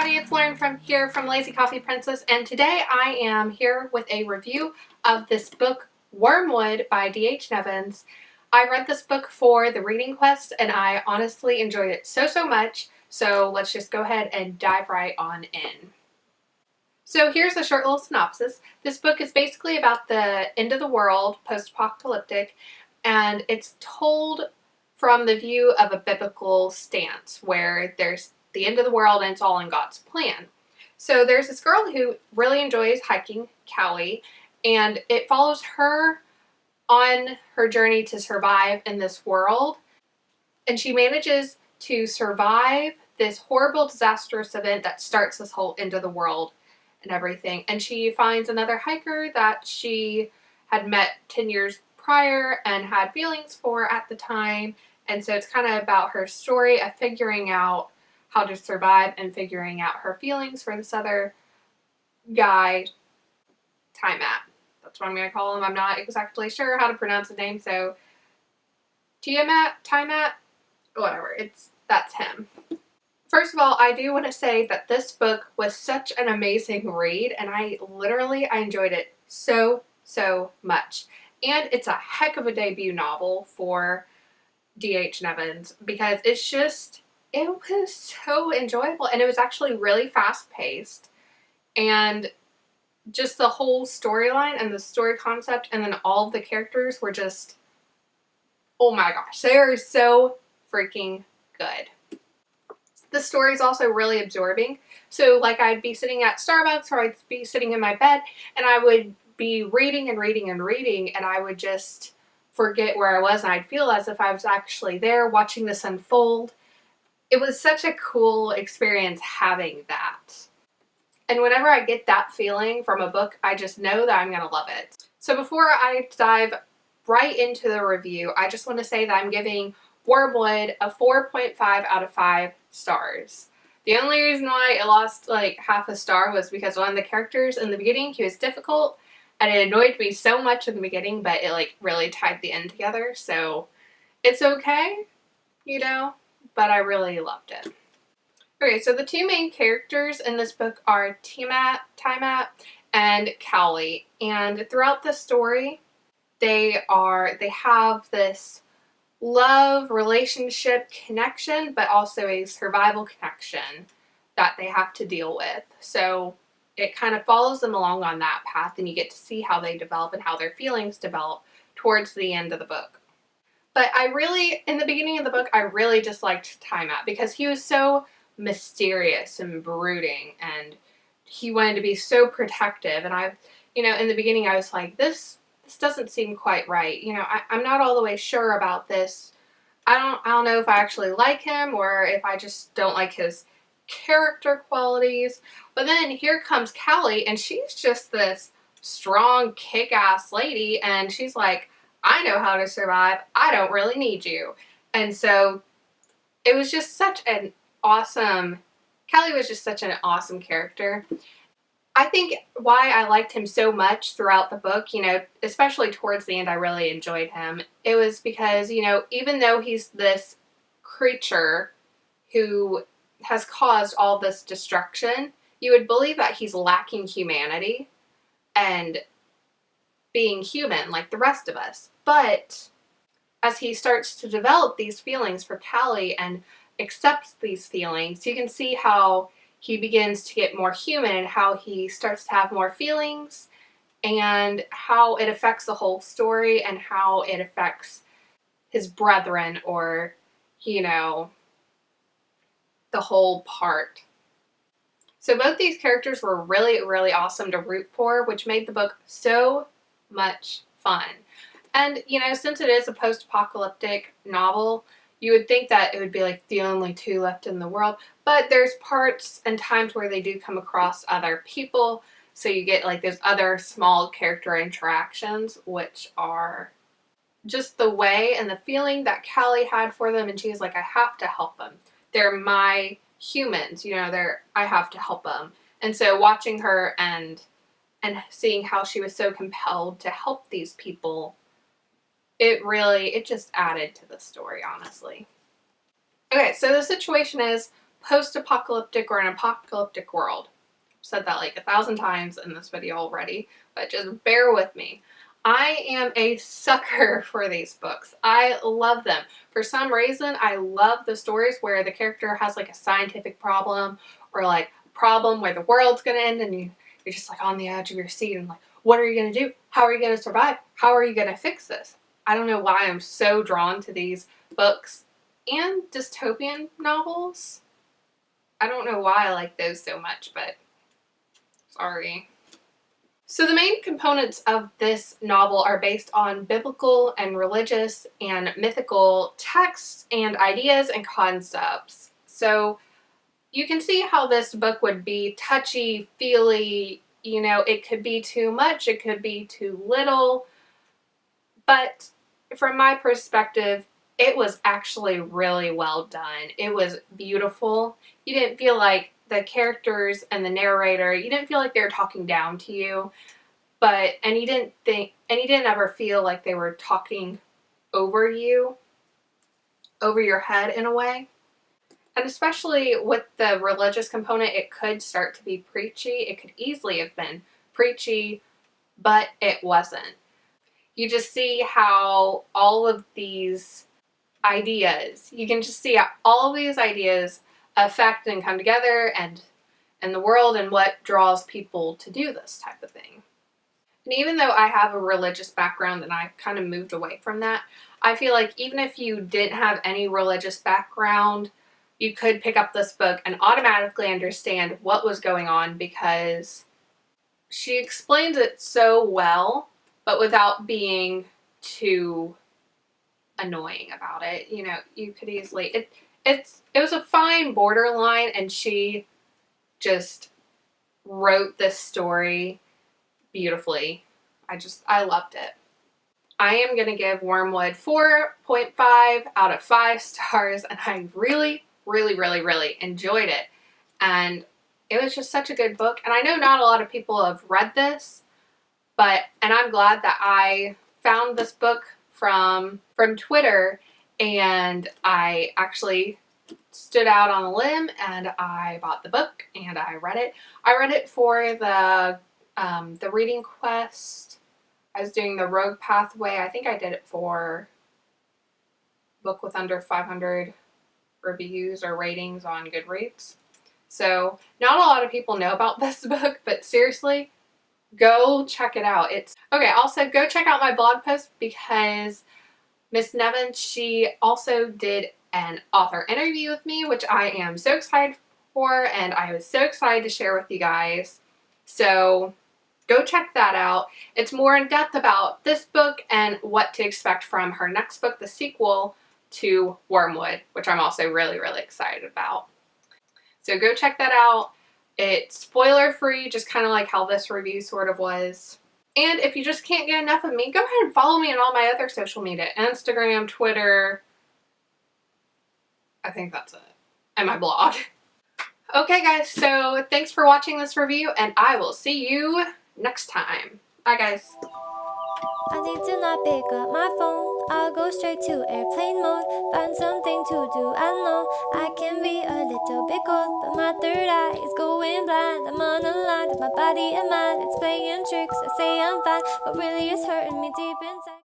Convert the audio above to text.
everybody, it's Loren from LazyCoffeePrincess, and today I am here with a review of this book, Wormwood by D.H. Nevins. I read this book for the reading quest and I honestly enjoyed it so much, so let's just go ahead and dive right on in. So here's a short little synopsis. This book is basically about the end of the world, post-apocalyptic, and it's told from the view of a biblical stance where there's the end of the world and it's all in God's plan. So there's this girl who really enjoys hiking, Callie, and it follows her on her journey to survive in this world. And she manages to survive this horrible, disastrous event that starts this whole end of the world and everything. And she finds another hiker that she had met 10 years prior and had feelings for at the time. And so it's kind of about her story of figuring out how to survive and figuring out her feelings for this other guy, Tiamat. That's what I'm going to call him. I'm not exactly sure how to pronounce his name, so Tiamat, whatever, that's him. First of all, I do want to say that this book was such an amazing read, and I enjoyed it so much. And it's a heck of a debut novel for D.H. Nevins because it was so enjoyable, and it was actually really fast-paced, and just the whole storyline and the story concept and then all of the characters were just, oh my gosh, they are so freaking good. The story is also really absorbing, so like I'd be sitting at Starbucks or I'd be sitting in my bed and I would be reading and I would just forget where I was and I'd feel as if I was actually there watching this unfold. It was such a cool experience having that. And whenever I get that feeling from a book, I just know that I'm going to love it. So before I dive right into the review, I just want to say that I'm giving Wormwood a 4.5 out of 5 stars. The only reason why it lost like half a star was because one of the characters in the beginning, he was difficult, and it annoyed me so much in the beginning, but it like really tied the end together, so it's okay, you know, but I really loved it. Okay, so the two main characters in this book are Tiamat and Callie, and throughout the story, they have this love, relationship, connection, but also a survival connection that they have to deal with. So it kind of follows them along on that path, and you get to see how they develop and how their feelings develop towards the end of the book. But in the beginning of the book, I really just liked Tiamat because he was so mysterious and brooding, and he wanted to be so protective, and in the beginning I was like, this doesn't seem quite right, I'm not all the way sure about this. I don't know if I actually like him or if I just don't like his character qualities. But then here comes Callie, and she's just this strong, kick-ass lady, and she's like, I know how to survive, I don't really need you. And so it was just Callie was just such an awesome character. I think why I liked him so much throughout the book, especially towards the end, I really enjoyed him. It was because, even though he's this creature who has caused all this destruction, you would believe that he's lacking humanity and being human like the rest of us. But as he starts to develop these feelings for Callie and accepts these feelings, you can see how he begins to get more human and how he starts to have more feelings and how it affects the whole story and how it affects his brethren or, the whole part. So both these characters were really awesome to root for, which made the book so much fun. And, since it is a post-apocalyptic novel, you would think that it would be like the only two left in the world, but there's parts and times where they do come across other people, so you get like those other small character interactions, which are just the way and the feeling that Callie had for them, and she's like, I have to help them. They're my humans, I have to help them. And so watching her and seeing how she was so compelled to help these people, it just added to the story, honestly. Okay, so the situation is post-apocalyptic or an apocalyptic world. I've said that like 1,000 times in this video already, but just bear with me. I am a sucker for these books. I love them. For some reason, I love the stories where the character has like a scientific problem or like a problem where the world's gonna end and you're just like on the edge of your seat and like, what are you gonna do? How are you gonna survive? How are you gonna fix this? I don't know why I'm so drawn to these books and dystopian novels. I don't know why I like those so much, but sorry. So the main components of this novel are based on biblical and religious and mythical texts and ideas and concepts. So you can see how this book would be touchy-feely, you know, it could be too much, it could be too little, but from my perspective, it was actually really well done. It was beautiful. You didn't feel like the characters and the narrator, you didn't feel like they were talking down to you, and you didn't ever feel like they were talking over you, over your head in a way. And especially with the religious component, it could start to be preachy. It could easily have been preachy, but it wasn't. You just see how all of these ideas, you can just see how all of these ideas affect and come together and the world and what draws people to do this type of thing. And even though I have a religious background and I've kind of moved away from that, I feel like even if you didn't have any religious background, you could pick up this book and automatically understand what was going on because she explains it so well, but without being too annoying about it. You know, you could easily, it was a fine borderline, and she just wrote this story beautifully. I loved it. I am going to give Wormwood 4.5 out of 5 stars, and I really, really, really, really enjoyed it. And it was just such a good book. And I know not a lot of people have read this, and I'm glad that I found this book from Twitter, and I actually stood out on a limb and I bought the book and I read it. I read it for the reading quest. I was doing the Rogue Pathway. I think I did it for book with under 500 reviews or ratings on Goodreads. So not a lot of people know about this book, but seriously, go check it out. Okay, also go check out my blog post because Miss Nevins, she also did an author interview with me, which I am so excited for, and I was so excited to share with you guys. So go check that out. It's more in depth about this book and what to expect from her next book, the sequel to Wormwood, which I'm also really, really excited about. So go check that out. It's spoiler free, just kind of like how this review sort of was. And if you just can't get enough of me, go ahead and follow me on all my other social media, Instagram, Twitter. I think that's it. And my blog. Okay guys, so thanks for watching this review, and I will see you next time. Bye guys. I need to not pick up my phone. I'll go straight to airplane mode. Find something to do. I know I can be a little bit cold, but my third eye is going blind. I'm on a line with my body and mind. It's playing tricks. I say I'm fine, but really it's hurting me deep inside.